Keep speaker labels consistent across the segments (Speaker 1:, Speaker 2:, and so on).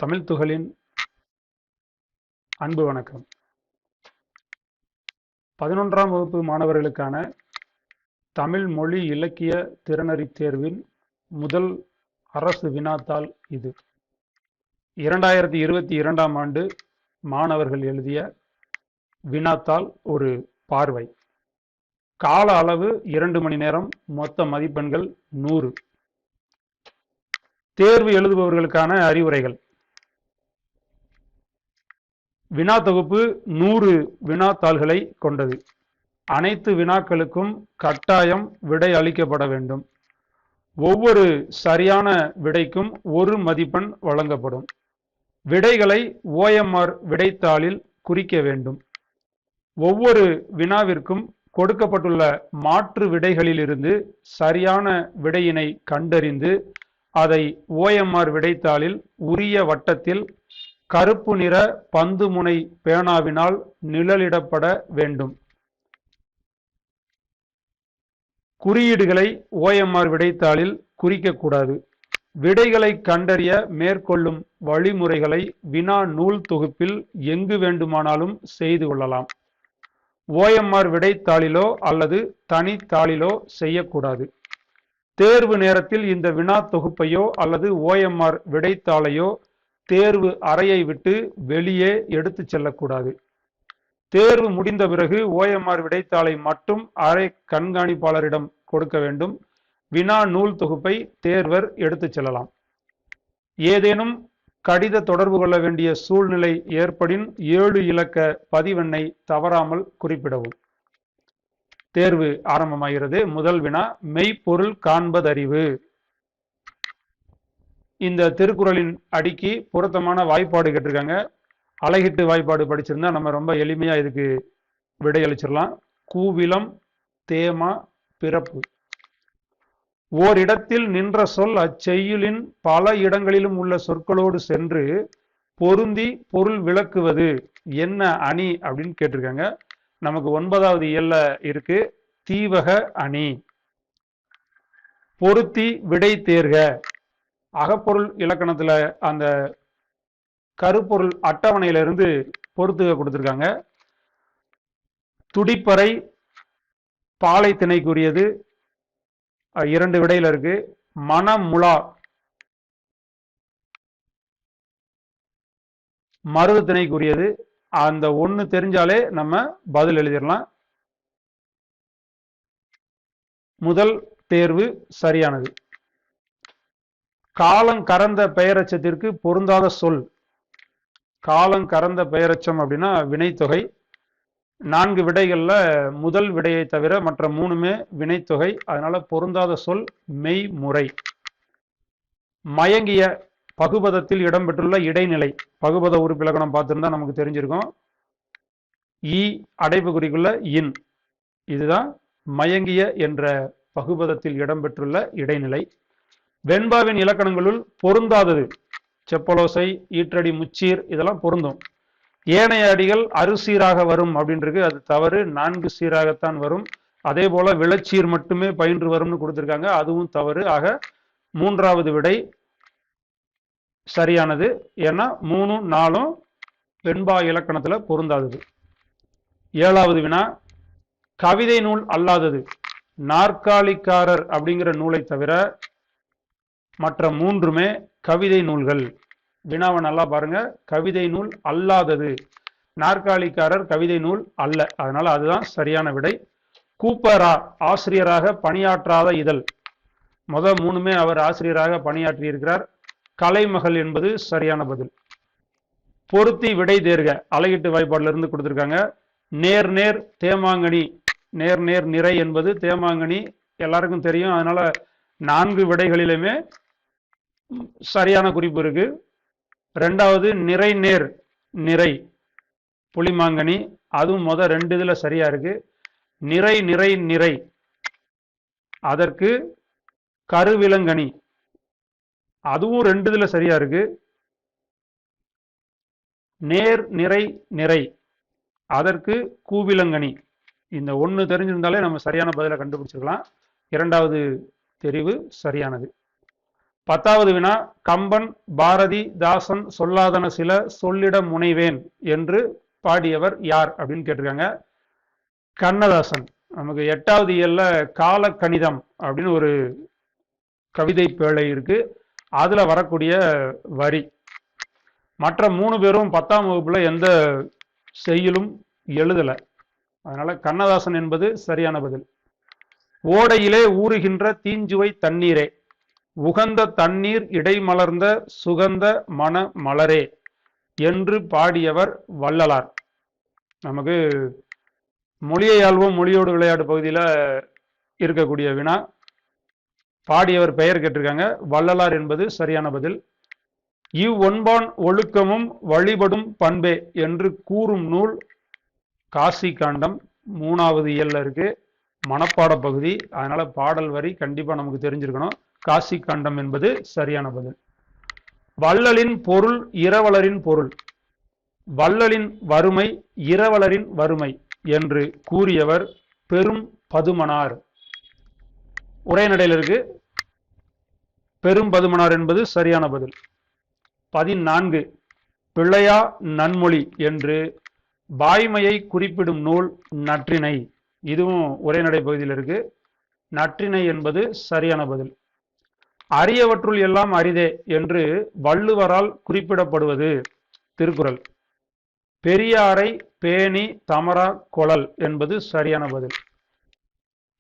Speaker 1: தமிழ் துகளின் அன்பு வணக்கம். 11ஆம் வகுப்பு மாணவர்களுக்கான தமிழ் மொழி இலக்கிய திறனறி தேர்வின் முதல் அரசு வினாத்தாள் இது. 2022ஆம் ஆண்டு மாணவர்கள் எழுதிய வினாத்தாள் ஒரு பார்வை. கால அளவு 2 மணி நேரம், மொத்த மதிப்பெண்கள் 100. தேர்வு எழுதுபவர்களுக்கான அறிவுரைகள். வினா தொகுப்பு 100 வினாத்தாள்களை கொண்டது. அனைத்து வினாக்களுக்கும் கட்டாயம் விடை அளிக்கப்பட வேண்டும். ஒவ்வொரு சரியான விடைக்கும் 1 மதிப்பெண் வழங்கப்படும். விடைகளை OMR விடைத்தாளில் குறிக்க வேண்டும். ஒவ்வொரு வினாவிற்கும் கொடுக்கப்பட்டுள்ள மாற்று விடைகளிலிருந்து சரியான விடையினை கண்டறிந்து அதை OMR விடைத்தாளில் உரிய வட்டத்தில் கருப்பு நிற பந்து முனை பேனாவினால் நிழலிடப்பட வேண்டும். குறியீடுகளை OMR விடைத்தாளில் குறிக்கக்கூடாது. விடைகளை கண்டறிய மேற்கொள்ளும் வழிமுறைகளை வினா நூல் தொகுப்பில் எங்கு வேண்டுமானாலும் செய்து கொள்ளலாம். OMR விடைத்தாளிலோ அல்லது தனித்தாளிலோ செய்யக்கூடாது. தேர்வு நேரத்தில் இந்த வினா தொகுப்பையோ அல்லது OMR விடைத்தாளையோ தேர்வு அறையை விட்டு வெளியே எடுத்து செல்லக்கூடாது. தேர்வு முடிந்த பிறகு OMR விடைத்தாளை மட்டும் அறை கண்காணிப்பாளரிடம் கொடுக்க வேண்டும். வினா நூல் தொகுப்பை தேர்வர் எடுத்து செல்லலாம். ஏதேனும் கடித தொடர்பு கொள்ள வேண்டிய சூழ்நிலை ஏற்படின் 7 இலக்க பதிவெண்ணை தவறாமல் குறிப்பிடவும். தேர்வு ஆரம்பமாகிறது. முதல் வினா, மெய்ப்பொருள் காண்பதறிவு. இந்த திருக்குறளின் அடிக்கு பொருத்தமான வாய்ப்பாடு கேட்டிருக்காங்க. அழகிட்டு வாய்ப்பாடு படிச்சிருந்தா நம்ம ரொம்ப எளிமையா இதுக்கு விடையளிச்சிடலாம். கூவிலம் தேமா பிறப்பு. ஓரிடத்தில் நின்ற சொல் அச்செய்யுளின் பல இடங்களிலும் உள்ள சொற்களோடு சென்று பொருந்தி பொருள் விளக்குவது என்ன அணி அப்படின்னு கேட்டிருக்காங்க. நமக்கு 9வது இயல்ல இருக்கு தீவக அணி. பொருத்தி விடை தேர்க. அகப்பொருள் இலக்கணத்துல அந்த கருப்பொருள் அட்டவணையிலிருந்து பொறுத்துக கொடுத்திருக்காங்க. துடிப்பறை பாலை திணைக்குரியது, 2 விடையில இருக்கு. மணமுலா மருது திணைக்குரியது. அந்த 1 தெரிஞ்சாலே நம்ம பதில் எழுதிடலாம். முதல் தேர்வு சரியானது. காலங்கறந்த பெயரச்சத்திற்கு பொருந்தாத சொல். காலங்கறந்த பெயரச்சம் அப்படின்னா வினைத்தொகை. 4 விடைகள்ல முதல் விடையை தவிர மற்ற 3மே வினைத்தொகை. அதனால பொருந்தாத சொல் மெய்முறை. மயங்கிய பகுபதத்தில் இடம்பெற்றுள்ள இடைநிலை. பகுபத உறுப்பிலக்கணம் பார்த்திருந்தா நமக்கு தெரிஞ்சிருக்கும். ஈ அடைப்பு குறிக்குள்ள இன். இதுதான் மயங்கிய என்ற பகுபதத்தில் இடம்பெற்றுள்ள இடைநிலை. வெண்பாவின் இலக்கணங்களுள் பொருந்தாதது செப்பலோசை, ஈற்றடி, முச்சீர் இதெல்லாம் பொருந்தும். ஏனைய அடிகள் அறுசீராக வரும் அப்படின்றது அது தவறு. 4 சீராகத்தான் வரும். அதே போல விளச்சீர் மட்டுமே பயின்று வரும்னு கொடுத்திருக்காங்க, அதுவும் தவறு. ஆக 3வது விடை சரியானது. ஏன்னா 3, 4 வெண்பா இலக்கணத்துல பொருந்தாதது. 7வது வினா, கவிதை நூல் அல்லாதது. நாற்காலிக்காரர் அப்படிங்கிற நூலை தவிர மற்ற 3மே கவிதை நூல்கள். வினாவை நல்லா பாருங்க. கவிதை நூல் அல்லாதது. நாற்காலிக்காரர் கவிதை நூல் அல்ல. அதனால அதுதான் சரியான விடை. கூப்பரா ஆசிரியராக பணியாற்றாத இதழ். 3மே அவர் ஆசிரியராக பணியாற்றி இருக்கிறார். கலைமகள் என்பது சரியான பதில். பொருத்தி விடை தேர்க அழகிட்டு வாய்ப்பாடுல இருந்து கொடுத்திருக்காங்க. நேர் நேர் தேமாங்கனி. நேர் நேர் நிறை என்பது தேமாங்கனி, எல்லாருக்கும் தெரியும். அதனால 4 விடைகளிலுமே சரியான குறிப்பு இருக்கு. 2வது நிறை நேர் நிறை புலிமாங்கனி. அதுவும் 2 இதுல சரியா இருக்கு. நிறை நிறை நிறை அதற்கு கருவிலங்கனி. அதுவும் 2 இதுல சரியா இருக்கு. நேர் நிறை நிறை அதற்கு கூவிலங்கனி. இந்த 1 தெரிஞ்சிருந்தாலே நம்ம சரியான பதிலை கண்டுபிடிச்சிருக்கலாம். 2வது தெரிவு சரியானது. 10வது வினா, கம்பன், பாரதி, தாசன் சொல்லாதன சில சொல்லிட முனைவேன் என்று பாடியவர் யார் அப்படின்னு கேட்டிருக்காங்க. கண்ணதாசன். நமக்கு 8வது இயல்ல கால கணிதம் அப்படின்னு ஒரு கவிதை பேழை இருக்கு, அதுல வரக்கூடிய வரி. மற்ற 3 பேரும் 10ஆம் வகுப்புல எந்த செய்யுளும் எழுதல, அதனால கண்ணதாசன் என்பது சரியான பதில். ஓடையிலே ஊறுகின்ற தீஞ்சுவை தண்ணீரே, உகந்த தண்ணீர் இடைமலர்ந்த சுகந்த மன மலரே என்று பாடியவர் வள்ளலார். நமக்கு மொழியை ஆள்வோம் மொழியோடு விளையாடு பகுதியில் இருக்கக்கூடிய வினா. பாடியவர் பெயர் கேட்டிருக்காங்க, வள்ளலார் என்பது சரியான பதில். இவ்வொன்பான் ஒழுக்கமும் வழிபடும் பண்பே என்று கூறும் நூல் காசி காண்டம். 3வது இயல்ல இருக்கு, மனப்பாட பகுதி, அதனால பாடல் வரி கண்டிப்பா நமக்கு தெரிஞ்சிருக்கணும். காசி காண்டம் என்பது சரியான பதில். வள்ளலின் பொருள் இரவலரின் பொருள், வள்ளலின் வறுமை இரவலரின் வறுமை என்று கூறியவர் பெரும் பதுமனார். உரைநடையில் இருக்கு, பெரும் பதுமனார் என்பது சரியான பதில். 14 பிள்ளையா நன்மொழி என்று வாய்மையை குறிப்பிடும் நூல் நற்றிணை. இதுவும் உரைநடை பகுதியில் இருக்கு, நற்றிணை என்பது சரியான பதில். அரியவற்றுள் எல்லாம் அரிதே என்று வள்ளுவரால் குறிப்பிடப்படுவது திருக்குறள். பெரியாரை பேணி தமரா கொளல் என்பது சரியான பதில்.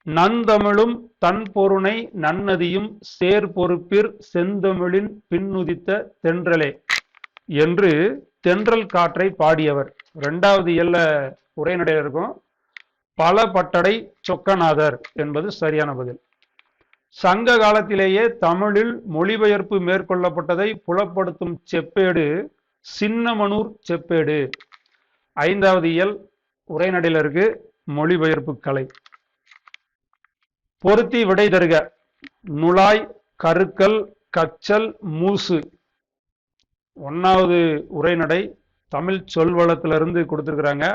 Speaker 1: நந்தமிழும் தன் பொருணை நன்னதியும் சேர்பொறுப்பிற் செந்தமிழின் பின்னுதித்த தென்றலே என்று தென்றல் காற்றை பாடியவர். 2வது இயல்ல உரைநடையில் இருக்கும், பல பட்டடை சொக்கநாதர் என்பது சரியான பதில். சங்க காலத்திலேயே தமிழில் மொழிபெயர்ப்பு மேற்கொள்ளப்பட்டதை புலப்படுத்தும் செப்பேடு சின்னமனூர் செப்பேடு. 5வது இயல் உரைநடையில் இருக்கு, மொழிபெயர்ப்பு கலை. பொருத்தி விடை தருக, நுழாய், கருக்கல், கச்சல், மூசு. 1வது உரைநடை தமிழ் சொல்வளத்திலிருந்து கொடுத்திருக்கிறாங்க.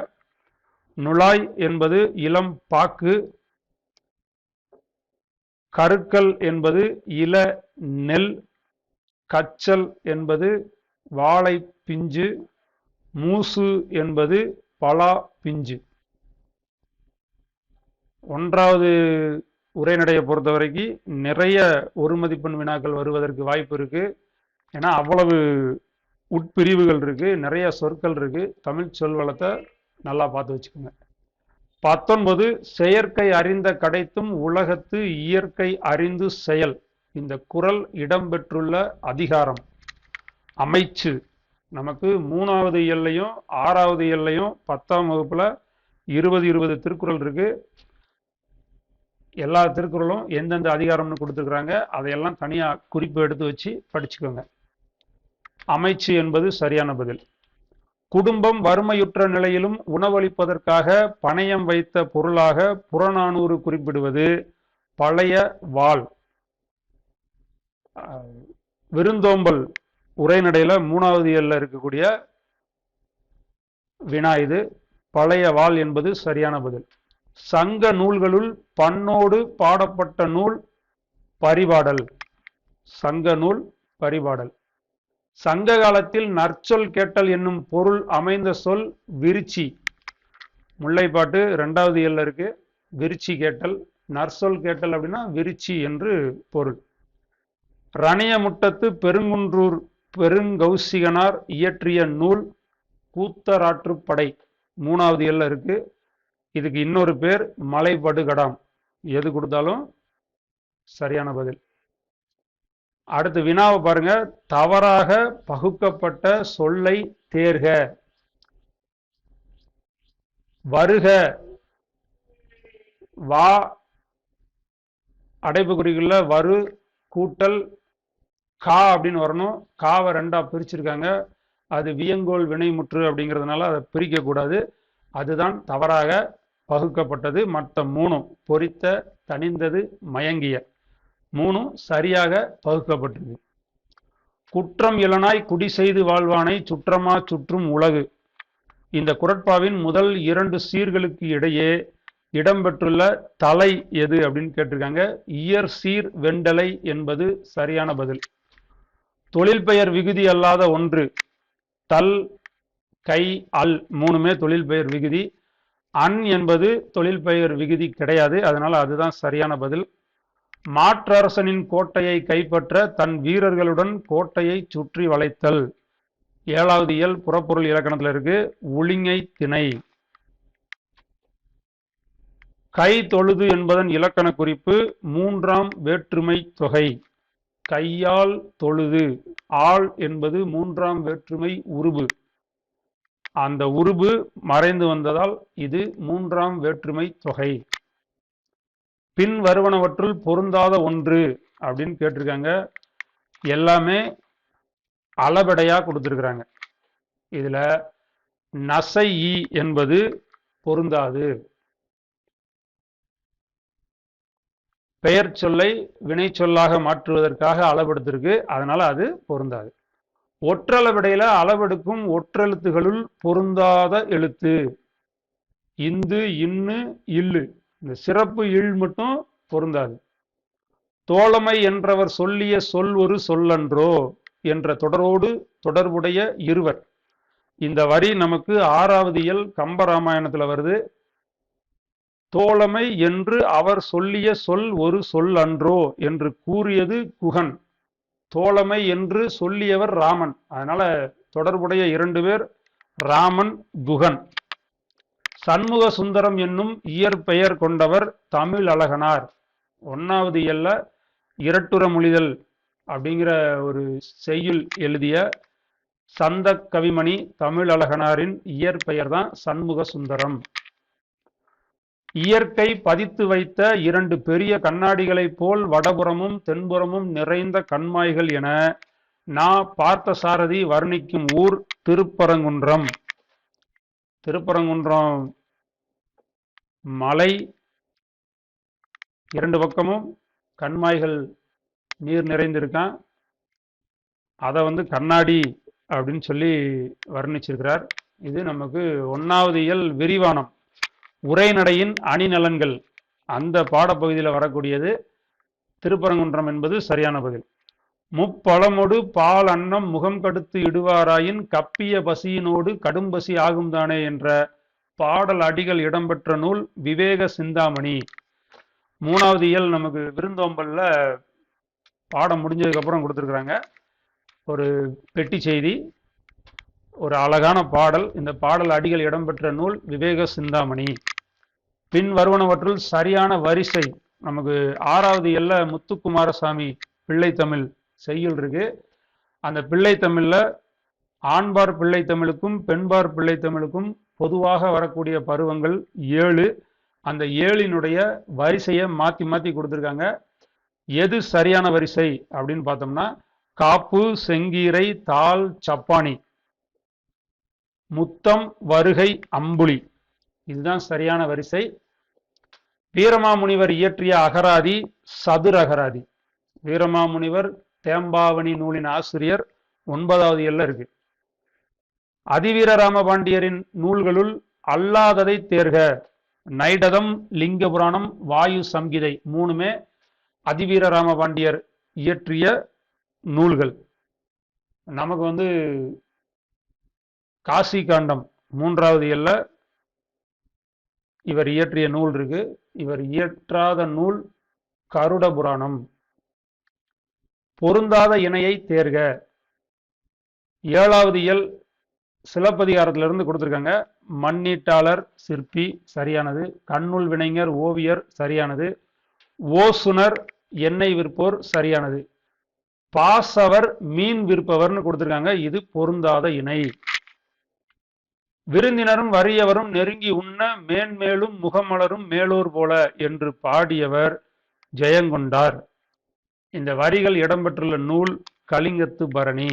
Speaker 1: நுழாய் என்பது இளம் பாக்கு, கருக்கல் என்பது இள நெல், கச்சல் என்பது வாழை பிஞ்சு, மூசு என்பது பலா பிஞ்சு. 1வது உரைநடையை பொறுத்த வரைக்கும் நிறைய ஒரு மதிப்பெண் வினாக்கள் வருவதற்கு வாய்ப்பு இருக்கு. ஏன்னா அவ்வளவு உட்பிரிவுகள் இருக்கு, நிறைய சொற்கள் இருக்கு. தமிழ் சொல்வளத்தை நல்லா பார்த்து வச்சுக்கோங்க. 19 செயற்கை அறிந்த கடைத்தும் உலகத்து இயற்கை அறிந்து செயல். இந்த குறள் இடம்பெற்றுள்ள அதிகாரம் அமைச்சு. நமக்கு 3வது இயல்லையும் 6வது இயல்லையும் 10ஆம் வகுப்புல 20 திருக்குறள் இருக்கு. எல்லா திருக்குறளும் எந்தெந்த அதிகாரம்னு கொடுத்துருக்குறாங்க, அதையெல்லாம் தனியா குறிப்பு எடுத்து வச்சு படிச்சுக்கோங்க. அமைச்சு என்பது சரியான பதில். குடும்பம் வறுமையுற்ற நிலையிலும் உணவளிப்பதற்காக பணயம் வைத்த பொருளாக புறநானூறு குறிப்பிடுவது பழைய வாள். விருந்தோம்பல் உரைநடையில 3வது இயல்ல இருக்கக்கூடிய வினா இது. பழைய வாள் என்பது சரியான பதில். சங்க நூல்களுள் பண்ணோடு பாடப்பட்ட நூல் பரிபாடல். சங்க நூல் பரிபாடல். சங்க காலத்தில் நற்சொல் கேட்டல் என்னும் பொருள் அமைந்த சொல் விருச்சி. முல்லைப்பாட்டு 2வது இயல்ல இருக்கு, விருச்சி கேட்டல். நற்சொல் கேட்டல் அப்படின்னா விருச்சி என்று பொருள். ரணியமுட்டத்து பெருங்குன்றூர் பெருங்கௌசிகனார் இயற்றிய நூல் கூத்தராற்றுப்படை. 3வது இயல்ல இருக்கு. இதுக்கு இன்னொரு பேர் மலைபடுகடாம். எது கொடுத்தாலும் சரியான பதில். அடுத்து வினாவை பாருங்க, தவறாக பகுக்கப்பட்ட சொல்லை தேர்க. வருக, வா அடைப்புக்குறிக்குள்ள வரு கூட்டல் கா அப்படின்னு வரணும். காவை 2ஆ பிரிச்சிருக்காங்க, அது வியங்கோல் வினைமுற்று அப்படிங்கிறதுனால அதை பிரிக்க கூடாது. அதுதான் தவறாக பகுக்கப்பட்டது. மற்ற 3 பொறித்த, தனிந்தது, மயங்கிய 3 சரியாக பகுக்கப்பட்டது. குற்றம் இலனாய் குடி செய்து வாழ்வானை சுற்றமா சுற்றும் உலகு. இந்த குறட்பாவின் முதல் 2 சீர்களுக்கு இடையே இடம்பெற்றுள்ள தலை எது அப்படின்னு கேட்டிருக்காங்க. இயற் சீர் வெண்டலை என்பது சரியான பதில். தொழில் பெயர் விகுதி அல்லாத ஒன்று. தல், கை, அல் மூணுமே தொழில் பெயர் விகுதி. அன் என்பது தொழில் பெயர் விகுதி கிடையாது. அதனால அதுதான் சரியான பதில். மாற்றரசனின் கோட்டையை கைப்பற்ற தன் வீரர்களுடன் கோட்டையை சுற்றி வளைத்தல். 7வது இயல் புறப்பொருள் இலக்கணத்தில் இருக்கு. உளிங்கை திணை. கை தொழுது என்பதன் இலக்கண குறிப்பு 3ஆம் வேற்றுமை தொகை. கையால் தொழுது. ஆள் என்பது 3ஆம் வேற்றுமை உருபு. அந்த உருபு மறைந்து வந்ததால் இது 3ஆம் வேற்றுமை தொகை. பின் வருவனவற்றுள் பொருந்தாத ஒன்று அப்படின்னு கேட்டிருக்காங்க. எல்லாமே அளபெடையா கொடுத்திருக்கிறாங்க. இதுல நசை என்பது பொருந்தாது. பெயர் சொல்லை வினை சொல்லாக மாற்றுவதற்காக அளவெடுத்திருக்கு. அதனால அது பொருந்தாது. ஒற்றளவிடையில அளவெடுக்கும் ஒற்றெழுத்துகளுள் பொருந்தாத எழுத்து இந்து, இன்னு, இல்லு. இந்த சிறப்பு இல் மட்டும் பொருந்தாது. தோழமை என்றவர் சொல்லிய சொல் ஒரு சொல்லன்றோ என்ற தொடரோடு தொடர்புடைய இருவர். இந்த வரி நமக்கு 6வது இயல் கம்பராமாயணத்துல வருது. தோழமை என்று அவர் சொல்லிய சொல் ஒரு சொல் அன்றோ என்று கூறியது குகன். தோழமை என்று சொல்லியவர் ராமன். அதனால தொடர்புடைய 2 பேர் ராமன், குகன். சண்முக சுந்தரம் என்னும் இயற்பெயர் கொண்டவர் தமிழ் அழகனார். 1வது இயல்ல இரட்டுற மொழிதல் அப்படிங்கிற ஒரு செய்யுள் எழுதிய சந்த கவிமணி தமிழ் அழகனாரின் இயற்பெயர் தான் சண்முக சுந்தரம். இயற்கை பதித்து வைத்த 2 பெரிய கண்ணாடிகளைப் போல் வடபுறமும் தென்புறமும் நிறைந்த கண்மாய்கள் என பார்த்த சாரதி வர்ணிக்கும் ஊர் திருப்பரங்குன்றம். திருப்பரங்குன்றம் மலை, 2 பக்கமும் கண்மாய்கள் நீர் நிறைந்திருக்கான். அதை கண்ணாடி அப்படின்னு சொல்லி வர்ணிச்சிருக்கிறார். இது நமக்கு 1வது இயல் விரிவானம் உரைநடையின் அணிநலன்கள் அந்த பாடப்பகுதியில் வரக்கூடியது. திருப்பரங்குன்றம் என்பது சரியான பதில். முப்பழமொடு பால் அன்னம் முகம் கடுத்து இடுவாராயின் கப்பிய பசியினோடு கடும் பசி ஆகும் தானே என்ற பாடல் அடிகள் இடம்பெற்ற நூல் விவேக சிந்தாமணி. 3வது இயல் நமக்கு விருந்தோம்பல்ல பாடம் முடிஞ்சதுக்கு அப்புறம் கொடுத்துருக்குறாங்க. ஒரு பெட்டி செய்தி, ஒரு அழகான பாடல். இந்த பாடல் அடிகள் இடம்பெற்ற நூல் விவேக சிந்தாமணி. பின் வருவனவற்றுள் சரியான வரிசை நமக்கு 6வது இயல்ல முத்துக்குமாரசாமி பிள்ளைத்தமிழ் செய்யுள் இருக்கு. அந்த பிள்ளைத்தமிழ்ல ஆண்பார் பிள்ளைத்தமிழுக்கும் பெண்பார் பிள்ளைத்தமிழுக்கும் பொதுவாக வரக்கூடிய பருவங்கள் 7. அந்த 7னுடைய வரிசையை மாத்தி மாத்தி கொடுத்துருக்காங்க. எது சரியான வரிசை அப்படின்னு பார்த்தோம்னா காப்பு, செங்கீரை, தாள், சப்பானி, முத்தம், வருகை, அம்புலி. இதுதான் சரியான வரிசை. வீரமாமுனிவர் இயற்றிய அகராதி சதுர அகராதி. வீரமாமுனிவர் தேம்பாவணி நூலின் ஆசிரியர். 9வது இயல்ல இருக்கு. அதிவீர ராமபாண்டியரின் நூல்களுள் அல்லாததை தேர்க. நைடதம், லிங்க புராணம், வாயு சம்கிதை மூணுமே அதிவீர ராமபாண்டியர் இயற்றிய நூல்கள். நமக்கு காசி காண்டம் 3வது இயல்ல இவர் இயற்றிய நூல் இருக்கு. இவர் இயற்றாத நூல் கருட புராணம். பொருந்தாத இணையை தேர்க. 7வது இயல் சிலப்பதிகாரத்திலிருந்து கொடுத்திருக்காங்க. மண்ணீட்டாளர் சிற்பி சரியானது. கண்ணுள் வினைஞர் ஓவியர் சரியானது. ஓசுனர் எண்ணெய் விற்போர் சரியானது. பாசவர் மீன் விற்பவர்னு கொடுத்திருக்காங்க. இது பொருந்தாத இணை. விருந்தினரும் வறியவரும் நெருங்கி உண்ண மேன்மேலும் முகமலரும் மேலோர் போல என்று பாடியவர் ஜெயங்கொண்டார். இந்த வரிகள் இடம்பெற்றுள்ள நூல் கலிங்கத்து பரணி.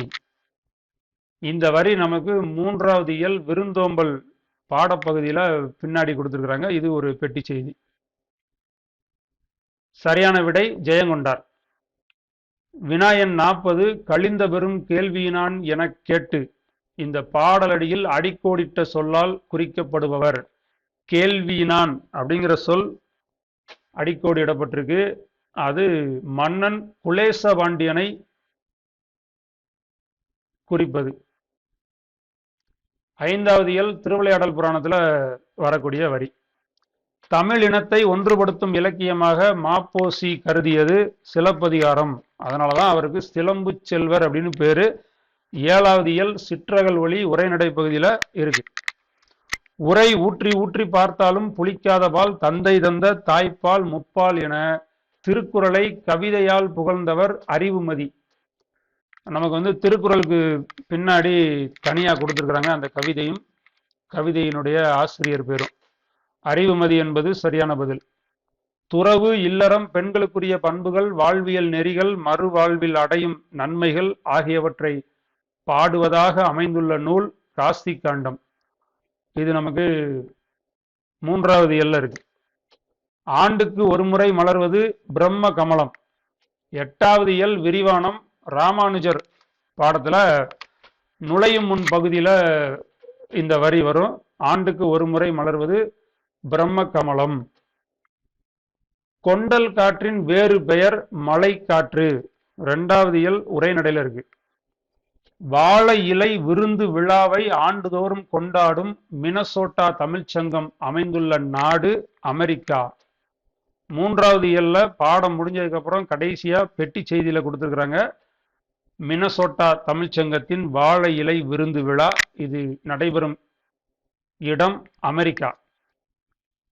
Speaker 1: இந்த வரி நமக்கு 3வது இயல் விருந்தோம்பல் பாடப்பகுதியில பின்னாடி கொடுத்திருக்கிறாங்க. இது ஒரு பெட்டி செய்தி. சரியான விடை ஜெயங்கொண்டார். வினாயன் 40 கழிந்த பெரும் கேள்வியினான் எனக் கேட்டு. இந்த பாடலடியில் அடிக்கோடிட்ட சொல்லால் குறிக்கப்படுபவர். கேள்வியினான் அப்படிங்கிற சொல் அடிக்கோடி இடப்பட்டிருக்கு. அது மன்னன் குலேச பாண்டியனை குறிப்பது. ஐந்தாவது இயல் திருவிளையாடல் புராணத்துல வரக்கூடிய வரி. தமிழ் இனத்தை ஒன்றுபடுத்தும் இலக்கியமாக மாப்போசி கருதியது சிலப்பதிகாரம். அதனாலதான் அவருக்கு சிலம்பு செல்வர் அப்படின்னு பேரு. 7வது இயல் சிற்றகல் ஒளி உரைநடை பகுதியில இருக்கு. உரை ஊற்றி ஊற்றி பார்த்தாலும் புளிக்காத பால் தந்தை தந்த தாய்ப்பால் முப்பால் என திருக்குறளை கவிதையால் புகழ்ந்தவர் அறிவுமதி. நமக்கு திருக்குறளுக்கு பின்னாடி தனியா கொடுத்திருக்கிறாங்க அந்த கவிதையும் கவிதையினுடைய ஆசிரியர் பேரும். அறிவுமதி என்பது சரியான பதில். துறவு இல்லறம் பெண்களுக்குரிய பண்புகள் வாழ்வியல் நெறிகள் மறுவாழ்வில் அடையும் நன்மைகள் ஆகியவற்றை பாடுவதாக அமைந்துள்ள நூல் காஸ்தி காண்டம். இது நமக்கு 3வது இயல்ல இருக்கு. ஆண்டுக்கு ஒரு முறை மலர்வது பிரம்ம கமலம். 8வது இயல் விரிவானம் ராமானுஜர் பாடத்துல நுழையும் முன் பகுதியில இந்த வரி வரும். ஆண்டுக்கு ஒரு முறை மலர்வது பிரம்ம கமலம். கொண்டல் காற்றின் வேறு பெயர் மலை காற்று. 2வது இயல் உரைநடையில இருக்கு. வாழை இலை விருந்து விழாவை ஆண்டுதோறும் கொண்டாடும் மினசோட்டா தமிழ்ச்சங்கம் அமைந்துள்ள நாடு அமெரிக்கா. 3வது இயல்ல பாடம் முடிஞ்சதுக்கு அப்புறம் கடைசியா பெட்டி செய்தியில கொடுத்திருக்கிறாங்க. மினசோட்டா தமிழ்ச்சங்கத்தின் வாழை இலை விருந்து விழா. இது நடைபெறும் இடம் அமெரிக்கா.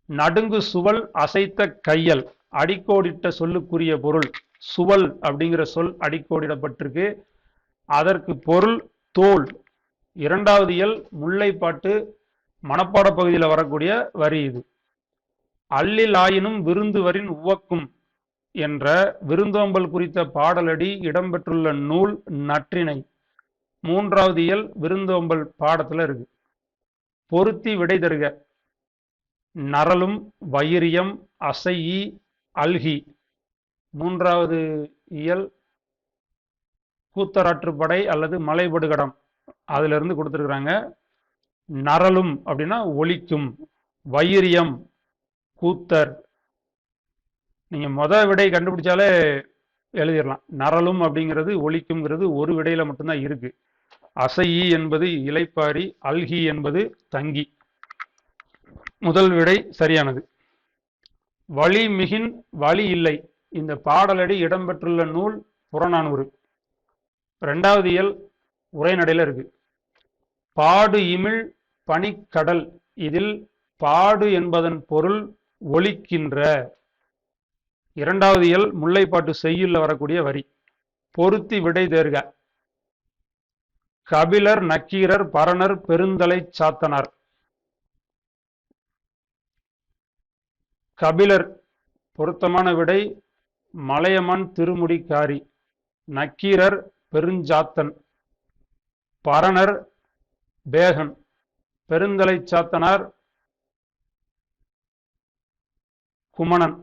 Speaker 1: நடுங்கு சுவல் அசைத்த கையல் அடிக்கோடிட்ட சொல்லுக்குரிய பொருள். சுவல் அப்படிங்கிற சொல் அடிக்கோடிடப்பட்டிருக்கு. அதற்கு பொருள் தோல். 2வது இயல் முல்லைப்பாட்டு மனப்பாட பகுதியில் வரக்கூடிய வரி இது. அல்லில் ஆயினும் விருந்துவரின் உவக்கும் என்ற விருந்தோம்பல் குறித்த பாடலடி இடம்பெற்றுள்ள நூல் நற்றிணை. 3வது இயல் விருந்தோம்பல் பாடத்துல இருக்கு. பொருத்தி விடை தருக. நரலும் வைரியம் அசையி அல்கி. 3வது இயல் கூத்தராற்றுப்படை அல்லது மலைபடுகடம். அதுல இருந்து கொடுத்திருக்கிறாங்க. நரலும் அப்படின்னா ஒலிக்கும், வைரியம் கூத்தர். நீங்க விடை கண்டுபிடிச்சாலே எழுதிடலாம். நரலும் அப்படிங்கிறது ஒலிக்கும்ங்கிறது ஒரு விடையில மட்டும்தான் இருக்கு. அசையி என்பது இலைப்பாரி, அல்கி என்பது தங்கி. முதல் விடை சரியானது. வழி மிகின் வழி இல்லை. இந்த பாடலடி இடம்பெற்றுள்ள நூல் புறநானூறு. 2வது இயல் உரைநடையில இருக்கு. பாடு இமிழ் பனிக்கடல். இதில் பாடு என்பதன் பொருள் ஒலிக்கின்ற. 2வது இயல் முல்லைப்பாட்டு செய்யுள்ல வரக்கூடிய வரி. பொருத்தி விடை தேர்க. கபிலர் நக்கீரர் பரணர் பெருந்தலை சாத்தனார். கபிலர் பொருத்தமான விடை மலையமன் திருமுடிக்காரி. நக்கீரர் பெருஞ்சாத்தன். பரணர் பேகன். பெருந்தலை சாத்தனார் குமணன்.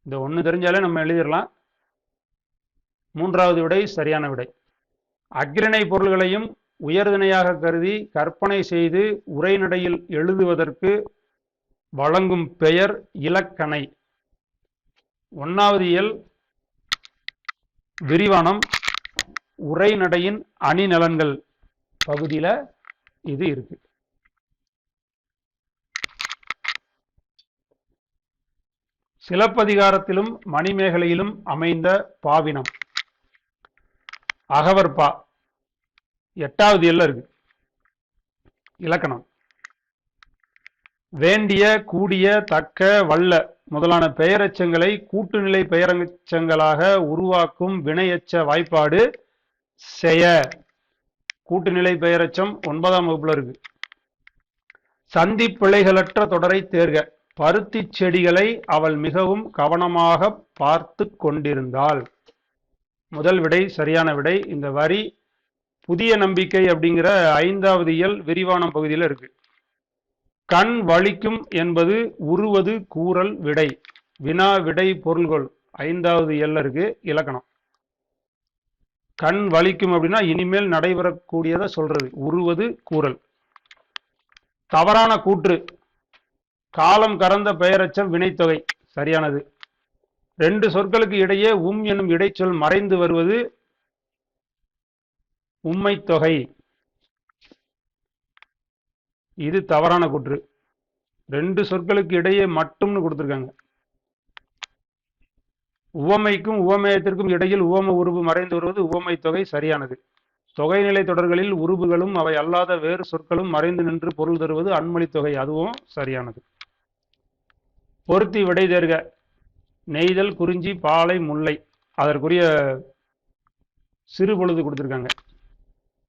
Speaker 1: இந்த ஒன்று தெரிஞ்சாலே நம்ம எழுதிடலாம். 3வது விடை சரியான விடை. அக்கிரணை பொருள்களையும் உயர்திணையாக கருதி கற்பனை செய்து உரைநடையில் எழுதுவதற்கு வழங்கும் பெயர் இலக்கணை. 1வது இயல் விரிவானம் உரைநடையின் அணிநலன்கள் பகுதியில இது இருக்கு. சிலப்பதிகாரத்திலும் மணிமேகலையிலும் அமைந்த பாவினம் அகவற்பா. 8வது இயல்ல இருக்கு. இலக்கணம் வேண்டிய கூடிய தக்க வல்ல முதலான பெயரெச்சங்களை கூட்டுநிலை பெயரெச்சங்களாக உருவாக்கும் வினையெச்ச வாய்ப்பாடு செய. கூட்டுநிலை பெயரெச்சம் 9ஆம் வகுப்புல இருக்கு. சந்தி பிழைகளற்ற தொடரை தேர்க. பருத்தி செடிகளை அவள் மிகவும் கவனமாக பார்த்து கொண்டிருந்தாள். முதல் விடை சரியான விடை. இந்த வரி புதிய நம்பிக்கை அப்படிங்கிற 5வது இயல் விரிவானம் பகுதியில் இருக்கு. கண் வலிக்கும் என்பது உருவது கூறல் விடை. வினா விடை பொருள்கொள் 5வது இயல்ல இருக்கு. இலக்கணம் கண் வலிக்கும் அப்படின்னா இனிமேல் நடைபெறக்கூடியதை சொல்றது. உருவது கூறல். தவறான கூற்று காலம் கறந்த பெயரச்சம் வினைத்தொகை. சரியானது. 2 சொற்களுக்கு இடையே என்னும் இடைச்சொல் மறைந்து வருவது உம்மை தொகை, இது தவறான கூற்று. 2 சொற்களுக்கு இடையே மட்டும்னு கொடுத்திருக்காங்க. உவமைக்கும் உவமேயத்திற்கும் இடையில் உவம உருபு மறைந்து வருவது உவமை தொகை, சரியானது. தொகைநிலை தொடர்களில் உருபுகளும் அவை அல்லாத வேறு சொற்களும் மறைந்து நின்று பொருள் தருவது அன்மொழி தொகை, அதுவும் சரியானது. பொருத்தி விடை தேர்க. நெய்தல், குறிஞ்சி, பாலை, முல்லை, அதற்குரிய சிறு பொழுது கொடுத்திருக்காங்க.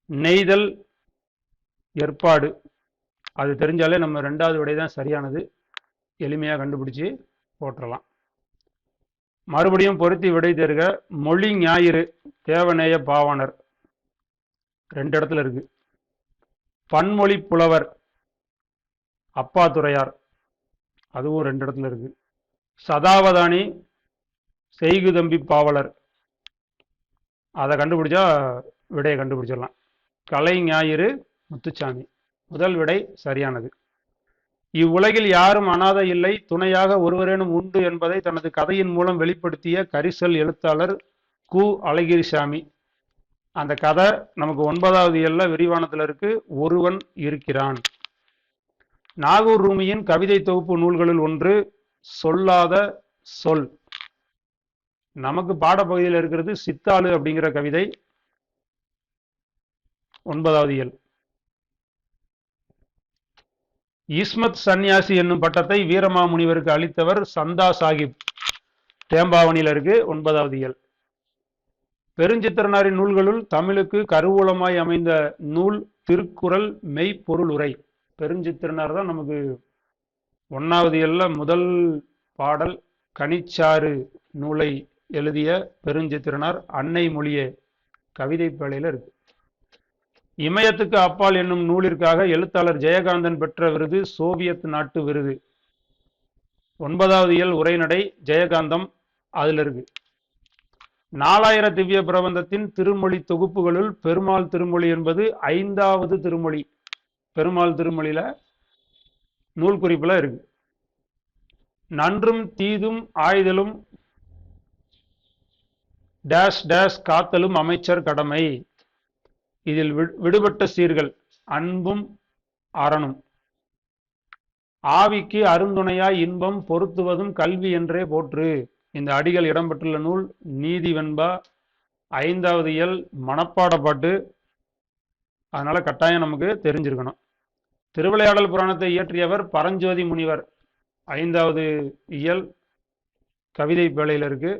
Speaker 1: நெய்தல் ஏற்பாடு, அது தெரிஞ்சாலே நம்ம 2வது விடை தான் சரியானது, எளிமையாக கண்டுபிடிச்சு போற்றலாம். மறுபடியும் பொருத்தி விடை தேர்க. மொழி ஞாயிறு, தேவநேய பாவாணர், 2 இடத்துல இருக்கு. பன்மொழி புலவர், அப்பாத்துரையார், அதுவும் 2 இடத்துல இருக்கு. சதாவதானி, செய்குதம்பி பாவலர், அதை கண்டுபிடிச்சா விடையை கண்டுபிடிச்சிடலாம். கலை ஞாயிறு, முத்துச்சாமி, முதல் விடை சரியானது. இவ்வுலகில் யாரும் அனாதை இல்லை, துணையாக ஒருவரேனும் உண்டு என்பதை தனது கதையின் மூலம் வெளிப்படுத்திய கரிசல் எழுத்தாளர் கு. அழகிரிசாமி. அந்த கதை நமக்கு 9வது இயல்ல விரிவானத்தில் இருக்கு. ஒருவன் இருக்கிறான். நாகூர் ரூமியின் கவிதை தொகுப்பு நூல்களில் ஒன்று சொல்லாத சொல். நமக்கு பாடப்பகுதியில் இருக்கிறது சித்தாளு அப்படிங்கிற கவிதை, 9வது இயல். இஸ்மத் சன்னியாசி என்னும் பட்டத்தை வீரமாமுனிவருக்கு அளித்தவர் சந்தா சாஹிப், தேம்பாவணியில் இருக்கு, 9வது இயல். பெருஞ்சித்திரனாரின் நூல்களுள் தமிழுக்கு கருவூலமாய் அமைந்த நூல் திருக்குறள் மெய்ப்பொருள் உரை. பெருஞ்சித்திரனார் தான் நமக்கு 1வது இயல்ல முதல் பாடல் கனிச்சாறு நூலை எழுதிய பெருஞ்சித்திரனார் அன்னை மொழியே கவிதை பேழையில இருக்கு. இமயத்துக்கு அப்பால் என்னும் நூலிற்காக எழுத்தாளர் ஜெயகாந்தன் பெற்ற விருது சோவியத் நாட்டு விருது. 9வது இயல் உரைநடை ஜெயகாந்தம், அதுல இருக்கு. 4000 திவ்ய பிரபந்தத்தின் திருமொழி தொகுப்புகளுள் பெருமாள் திருமொழி என்பது 5வது திருமொழி. பெருமாள் திருமொழியில நூல் குறிப்புல இருக்கு. நன்றும் தீதும் ஆய்தலும் டேஷ் டேஷ் காத்தலும் அமைச்சர் கடமை. இதில் விடுபட்ட சீர்கள் அன்பும் அறனும். ஆவிக்கு அருந்துணையாய் இன்பம் பொருத்துவதும் கல்வி என்றே போற்று. இந்த அடிகள் இடம்பெற்றுள்ள நூல் நீதி வெண்பா, 5வது இயல், மனப்பாட பாட்டு. அதனால கட்டாயம் நமக்கு தெரிஞ்சிருக்கணும். திருவிளையாடல் புராணத்தை இயற்றியவர் பரஞ்சோதி முனிவர், 5வது இயல், கவிதை பேழையில் இருக்கு.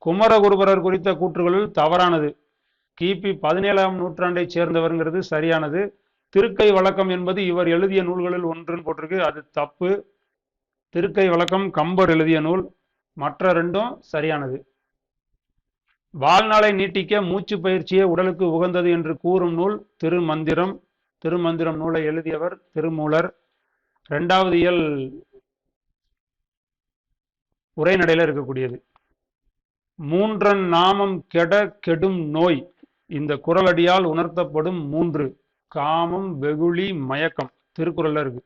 Speaker 1: குமரகுருபரர் குறித்த கூற்றுகளுள் தவறானது. கிபி 17ஆம் நூற்றாண்டை சேர்ந்தவர்ங்கிறது சரியானது. திருக்கை வழக்கம் என்பது இவர் எழுதிய நூல்களில் ஒன்றுன்னு போட்டிருக்கு, அது தப்பு. திருக்கை வழக்கம் கம்பர் எழுதிய நூல், மற்ற 2ம் சரியானது. வாழ்நாளை நீட்டிக்க மூச்சு பயிற்சியே உடலுக்கு உகந்தது என்று கூறும் நூல் திருமந்திரம். திருமந்திரம் நூலை எழுதியவர் திருமூலர், 2வது இயல் உரைநடையில் இருக்கக்கூடியது. மூன்றன் நாமம் கெட கெடும் நோய். இந்த குறளடியால் உணர்த்தப்படும் 3: காமம், வெகுளி, மயக்கம். திருக்குறள்ல இருக்கு.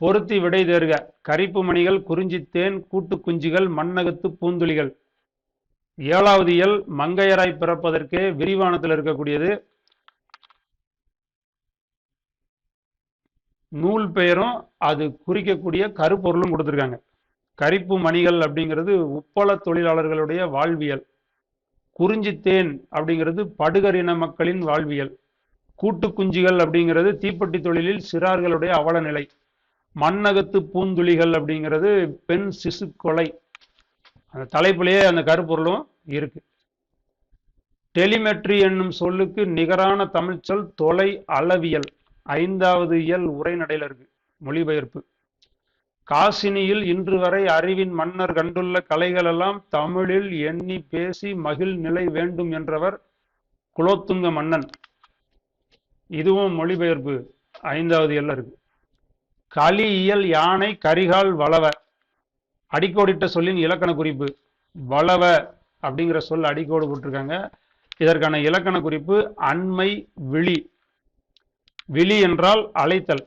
Speaker 1: பொருத்தி விடை தேர்க. கரிப்பு மணிகள், குறிஞ்சித்தேன், கூட்டு குஞ்சுகள், மண்ணகத்து பூந்துளிகள். 7வது இயல் மங்கையராய் பிறப்பதற்கே விரிவானத்தில் இருக்கக்கூடியது. நூல் பெயரும் அது குறிக்கக்கூடிய கருப்பொருளும் கொடுத்திருக்காங்க. கரிப்பு மணிகள் அப்படிங்கிறது உப்பள தொழிலாளர்களுடைய வாழ்வியல். குறிஞ்சித்தேன் அப்படிங்கிறது படுகர் இன மக்களின் வாழ்வியல். கூட்டு குஞ்சுகள் அப்படிங்கிறது தீப்பெட்டி தொழிலில் சிறார்களுடைய அவல நிலை. மண்ணகத்து பூந்துளிகள் அப்படிங்கிறது பெண் சிசு கொலை. அந்த தலைப்பிலேயே அந்த கருப்பொருளும் இருக்கு. டெலிமெட்ரி என்னும் சொல்லுக்கு நிகரான தமிழ்ச்சொல் தொலை அளவியல். 5வது இயல் உரைநடையில் இருக்கு, மொழிபெயர்ப்பு. காசினியில் இன்று வரை அறிவின் மன்னர் கண்டுள்ள கலைகள் எல்லாம் தமிழில் எண்ணி பேசி மகிழ் நிலை வேண்டும் என்றவர் குலோத்துங்க மன்னன். இதுவும் மொழிபெயர்ப்பு 5வது இயல்ல இருக்கு. களி இயல் யானை கரிகால் வளவ. அடிக்கோடிட்ட சொல்லின் இலக்கண குறிப்பு. வளவ அப்படிங்கிற சொல் அடிக்கோடு போட்டிருக்காங்க. இதற்கான இலக்கண குறிப்பு அண்மை விழி. விழி என்றால் அழைத்தல்.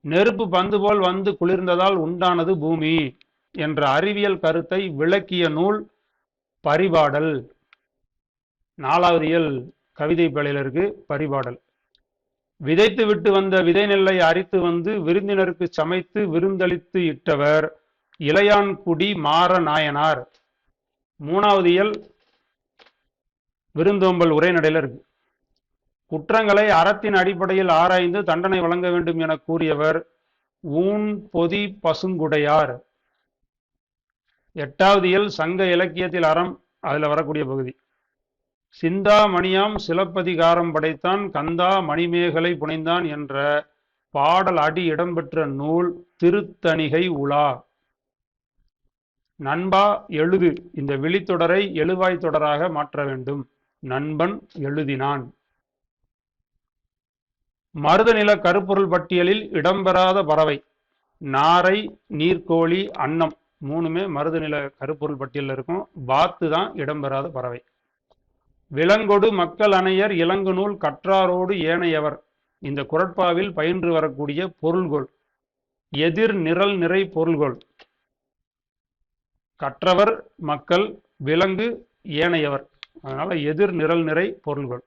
Speaker 1: நெருப்பு பந்து போல் வந்து குளிர்ந்ததால் உண்டானது பூமி என்ற அறிவியல் கருத்தை விளக்கிய நூல் பரிபாடல். 4வது இயல் கவிதை பேழையில இருக்கு பரிபாடல். விதைத்து விட்டு வந்த விதை நெல்லை அரித்து வந்து விருந்தினருக்கு சமைத்து விருந்தளித்து இட்டவர் இளையான்குடி மாற நாயனார். 3வது இயல் விருந்தோம்பல் உரைநடையில இருக்கு. குற்றங்களை அறத்தின் அடிப்படையில் ஆராய்ந்து தண்டனை வழங்க வேண்டும் என கூறியவர் ஊன் பொதி பசுங்குடையார். 8வது இயல் சங்க இலக்கியத்தில் அறம், அதுல வரக்கூடிய பகுதி. சிந்தா மணியாம் சிலப்பதிகாரம் படைத்தான் கந்தா மணிமேகலை புனைந்தான் என்ற பாடல் அடி இடம்பெற்ற நூல் திருத்தணிகை உலா. நண்பா எழுது, இந்த விழித்தொடரை எழுவாய் தொடராக மாற்ற வேண்டும். நண்பன் எழுதினான். மருதநில கருப்பொருள் பட்டியலில் இடம்பெறாத பறவை நாரை, நீர்க்கோழி, அன்னம். 3மே மருதநில கருப்பொருள் பட்டியலில் இருக்கும். பாத்து தான் இடம்பெறாத பறவை. விலங்கொடு மக்கள் அணையர் இலங்கு நூல் கற்றாரோடு ஏனையவர். இந்த குறட்பாவில் பயின்று வரக்கூடிய பொருள்கோள் எதிர் நிரல் நிறை பொருள்கோள். கற்றவர் மக்கள், விலங்கு ஏனையவர், அதனால எதிர் நிரல் நிறை பொருள்கோள்.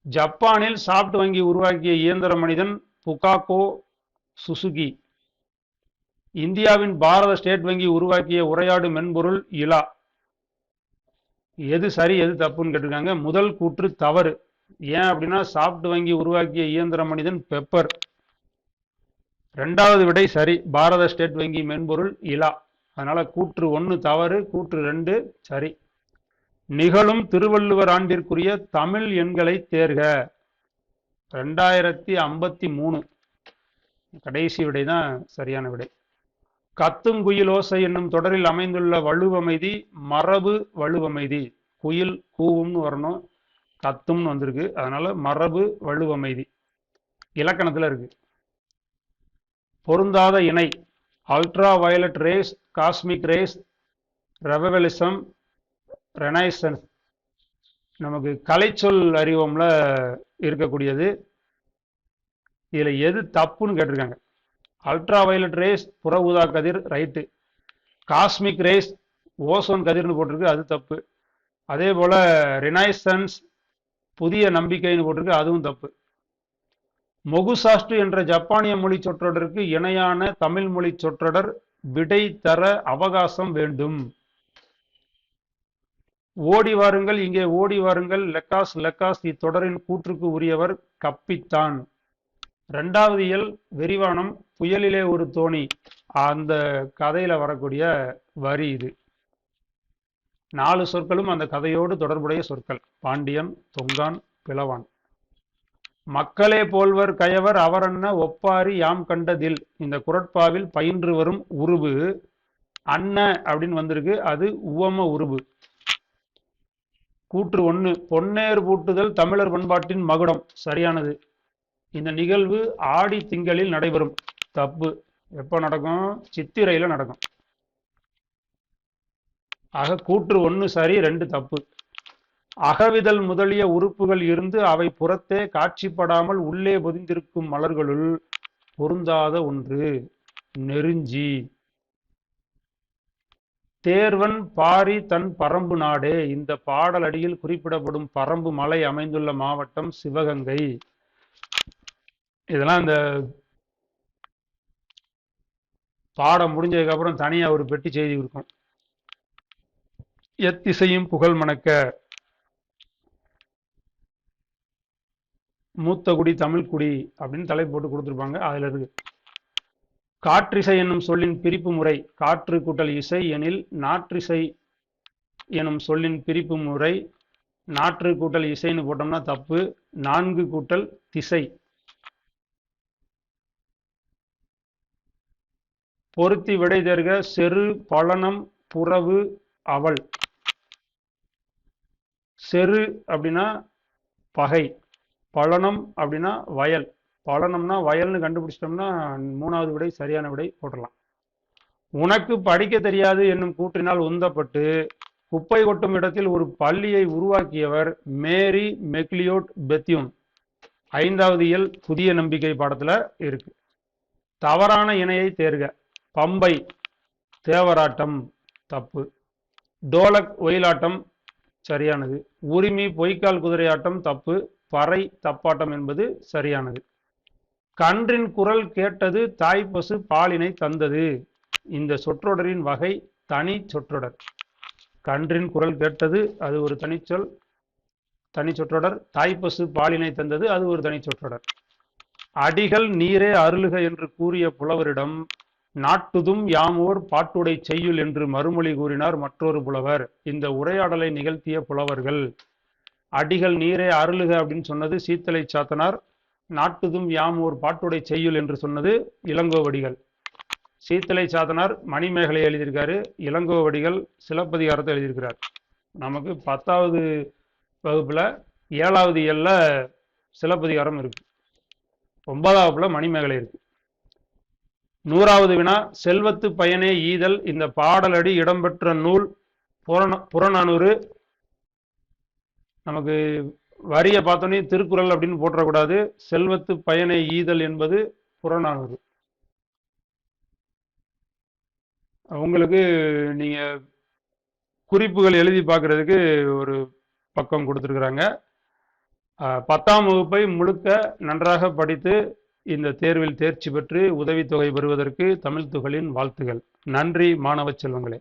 Speaker 1: ஜப்பானில் சாப்ட் வங்கி உருவாக்கிய இயந்திர மனிதன் புகாகோ சுசுகி. இந்தியாவின் பாரத ஸ்டேட் வங்கி உருவாக்கிய உரையாடு மென்பொருள் இலா. எது சரி எது தப்புன்னு கேட்டிருக்காங்க. முதல் கூற்று தவறு. ஏன் அப்படின்னா சாப்ட் வங்கி உருவாக்கிய இயந்திர மனிதன் பெப்பர். 2வது விடை சரி, பாரத ஸ்டேட் வங்கி மென்பொருள் இலா. அதனால கூற்று 1 தவறு, கூற்று 2 சரி. நிகழும் திருவள்ளுவர் ஆண்டிற்குரிய தமிழ் எண்களை தேர்க. 2053 கடைசி விடை தான் சரியான விடை. கத்துங்குயிலோசை என்னும் தொடரில் அமைந்துள்ள வலுவமைதி மரபு வலுவமைதி. குயில் கூவும்னு வரணும், கத்தும்னு வந்திருக்கு, அதனால மரபு வலுவமைதி இலக்கணத்துல இருக்கு. பொருந்தாத இணை ultra violet race, cosmic race, revolution, renaissance. நமக்கு கலைச்சொல் அறிவோம்ல இருக்கக்கூடியது. இதுல எது தப்புன்னு கேட்டிருக்காங்க. அல்ட்ரா வயலட் ரேஸ் புற ஊதா கதிர், ரைட்டு. காஸ்மிக் ரேஸ் ஓசோன் கதிர்னு போட்டிருக்கு, அது தப்பு. அதே போல ரெனைசன்ஸ் புதிய நம்பிக்கைன்னு போட்டிருக்கு, அதுவும் தப்பு. மொகுசாஸ்டு என்ற ஜப்பானிய மொழி சொற்றொடருக்கு இணையான தமிழ் மொழி சொற்றொடர் விடை தர அவகாசம் வேண்டும். ஓடி வாருங்கள் இங்கே ஓடி வாருங்கள், லெக்காஸ் லெக்காஸ் இத்தொடரின் கூற்றுக்கு உரியவர் கப்பித்தான். 2வது இயல் விரிவானம் புயலிலே ஒரு தோணி, அந்த கதையில வரக்கூடிய வரி இது. 4 சொற்களும் அந்த கதையோடு தொடர்புடைய சொற்கள். பாண்டியன், தொங்கான், பிளவான். மக்களே போல்வர் கயவர் அவரன்ன ஒப்பாரி யாம் கண்டதில். இந்த குறட்பாவில் பயின்று வரும் உருவு அன்ன அப்படின்னு வந்திருக்கு, அது உவம உருவு. கூற்று 1 பொன்னேர் பூட்டுதல் தமிழர் பண்பாட்டின் மகுடம், சரியானது. இந்த நிகழ்வு ஆடி திங்களில் நடைபெறும், தப்பு. எப்ப நடக்கும்? சித்திரையில நடக்கும். ஆக கூற்று 1 சரி, 2 தப்பு. அகவிதழ் முதலிய உறுப்புகள் இருந்து அவை புறத்தே காட்சிப்படாமல் உள்ளே பொதிந்திருக்கும் மலர்களுள் பொருந்தாத ஒன்று நெருஞ்சி. தேர்வன் பாரி தன் பரம்பு நாடே. இந்த பாடல் அடியில் குறிப்பிடப்படும் பரம்பு மலை அமைந்துள்ள மாவட்டம் சிவகங்கை. இதெல்லாம் இந்த பாடம் முடிஞ்சதுக்கு அப்புறம் தனியா ஒரு பெட்டி செய்தி இருக்கும். எத்திசையும் புகழ் மணக்க, மூத்தகுடி தமிழ்குடி அப்படின்னு தலைப்பு போட்டு கொடுத்துருப்பாங்க, அதுல இருக்கு. காற்றிசை என்னும் சொல்லின் பிரிப்பு முறை காற்று கூட்டல் இசை எனில் நாற்றிசை எனும் சொல்லின் பிரிப்பு முறை நாற்று கூட்டல் இசைன்னு போட்டோம்னா தப்பு. 4 கூட்டல் திசை. பொருத்தி விடை தேர்க. செரு பழனம் புறவு அவள். செரு அப்படின்னா பகை, பழனம் அப்படின்னா வயல். பழனம்னா வயல்னு கண்டுபிடிச்சிட்டோம்னா 3வது விடை சரியான விடை போட்டலாம். உனக்கு படிக்க தெரியாது என்னும் கூற்றினால் உந்தப்பட்டு குப்பை கொட்டும் இடத்தில் ஒரு பள்ளியை உருவாக்கியவர் மேரி மெக்லியோட் பெத்யூன். 5வது இயல் புதிய நம்பிக்கை பாடத்துல இருக்கு. தவறான இணையை தேர்க. பம்பை தேவராட்டம், தப்பு. டோலக் ஒயிலாட்டம், சரியானது. உரிமை பொய்க்கால் குதிரையாட்டம் தப்பு, பறை தப்பாட்டம் என்பது சரியானது. கன்றின் குரல் கேட்டது தாய் பசு பாலினை தந்தது. இந்த சொற்றொடரின் வகை தனி சொற்றொடர். கன்றின் குரல் கேட்டது அது ஒரு தனிச்சொல், தனி சொற்றொடர். தாய்ப்பசு பாலினை தந்தது அது ஒரு தனி சொற்றொடர். அடிகள் நீரே அருளுக என்று கூறிய புலவரிடம் நாட்டுதும் யாமோர் பாட்டுடை செய்யுள் என்று மறுமொழி கூறினார் மற்றொரு புலவர். இந்த உரையாடலை நிகழ்த்திய புலவர்கள். அடிகள் நீரே அருளுக அப்படின்னு சொன்னது சீத்தலை சாத்தனார். நாட்டுதும் யாமோர் பாட்டுடை செய்யுள் என்று சொன்னது இளங்கோவடிகள். சீத்தலை சாத்தனார் மணிமேகலை எழுதியிருக்காரு, இளங்கோவடிகள் சிலப்பதிகாரத்தை எழுதியிருக்கிறார். நமக்கு 10வது வகுப்புல 7வது இயல்ல சிலப்பதிகாரம் இருக்கு, 9வது வகுப்புல மணிமேகலை இருக்கு. 100வது வினா செல்வத்து பயனே ஈதல். இந்த பாடலடி இடம்பெற்ற நூல் புறநானூறு. நமக்கு வரிய பார்த்தோன்னே திருக்குறள் அப்படின்னு போற்றக்கூடாது. செல்வத்து பயனே ஈதல் என்பது புறநானூறு. உங்களுக்கு நீங்க குறிப்புகள் எழுதி பார்க்கறதுக்கு ஒரு பக்கம் கொடுத்துருக்குறாங்க. 10ஆம் வகுப்பை முழுக்க நன்றாக படித்து இந்த தேர்வில் தேர்ச்சி பெற்று உதவித்தொகை பெறுவதற்கு தமிழ் துகளின் வாழ்த்துகள். நன்றி மாணவ செல்வங்களே.